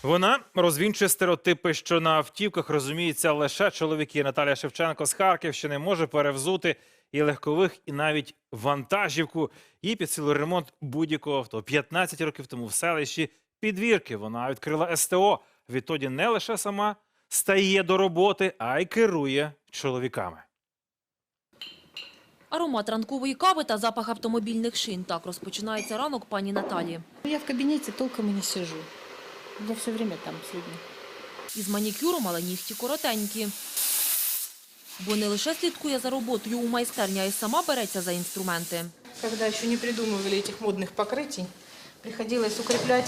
Вона розвінчує стереотипи, що на автівках розуміються лише чоловіки. Наталія Шевченко з Харківщини може перевзути і легкових, і навіть вантажівку. Їй під силу ремонт будь-якого авто. 15 років тому в селищі Підвірки вона відкрила СТО. Відтоді не лише сама стає до роботи, а й керує чоловіками. Аромат ранкової кави та запах автомобільних шин. Так розпочинається ранок пані Наталі. Я в кабинете толком и не сижу. Я все время там с людьми. Із манікюром, але нігті коротенькі. Бо не лише слідкує за роботою у майстерні, а й сама береться за інструменти. Когда еще не придумывали этих модных покрытий, приходилось укреплять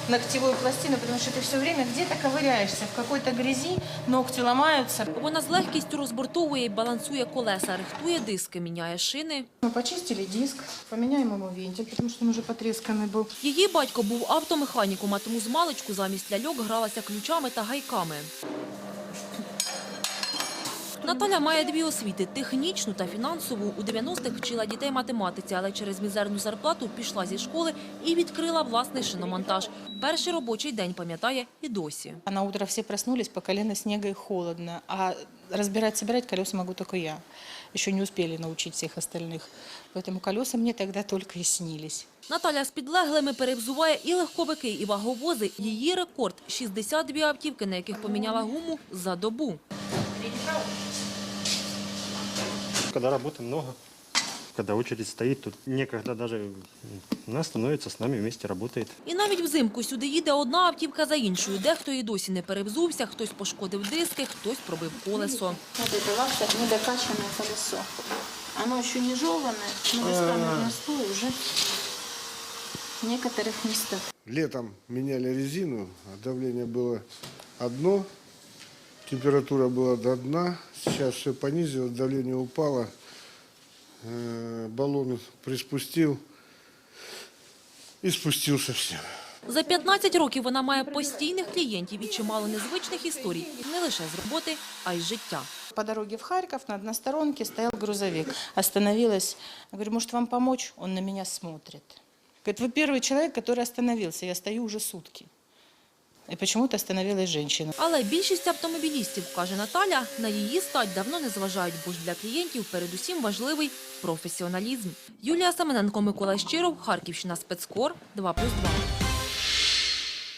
ногтевую пластину, потому что ты все время где-то ковыряешься, в какой-то грязи, ногти ломаются. Вона з легкістю розбортовує і балансує колеса, рихтує диски, міняє шини. Мы почистили диск, поменяем ему вентиль, потому что он уже потресканный был. Її батько був автомеханіком, а тому змалечку замість ляльок гралася ключами та гайками. Наталя має дві освіти – технічну та фінансову. У 90-х вчила дітей математиці, але через мізерну зарплату пішла зі школи і відкрила власний шиномонтаж. Перший робочий день пам'ятає і досі. А на утро все проснулись, по колено снега и холодно. А собирать колеса могу только я. Еще не успели научить всех остальных. Поэтому колеса мне тогда только и снились. Наталя з підлеглими перевзуває і легковики, і ваговози. Її рекорд – 62 автівки, на яких поміняла гуму за добу. Когда работы много, когда очередь стоит, тут некогда даже она становится с нами вместе работает. І навіть взимку сюди їде одна автівка за іншою. Дехто і досі не перевзувся, хтось пошкодив диски, хтось пробив колесо. Вот это ваше недокачанное колесо. Оно еще не жеванное, но местами на стол уже в некоторых местах. Летом меняли резину, а давление было одно, температура была до дна. Сейчас все понизилось, давление упало, баллон приспустил и спустился все. За 15 років вона має постійних клієнтів і чимало незвичних історій. Не лише з роботи, а й з життя. По дороге в Харьков на односторонке стоял грузовик. Остановилась. Я говорю, может вам помочь? Он на меня смотрит. Говорит, вы первый человек, который остановился. Я стою уже сутки. І почему-то остановилась женщина. Але більшість автомобілістів, каже Наталя, на її стать давно не зважають, бо ж для клієнтів передусім важливий професіоналізм. Юлія Семененко, Микола Щиров, Харківщина, Спецкор, 2+2.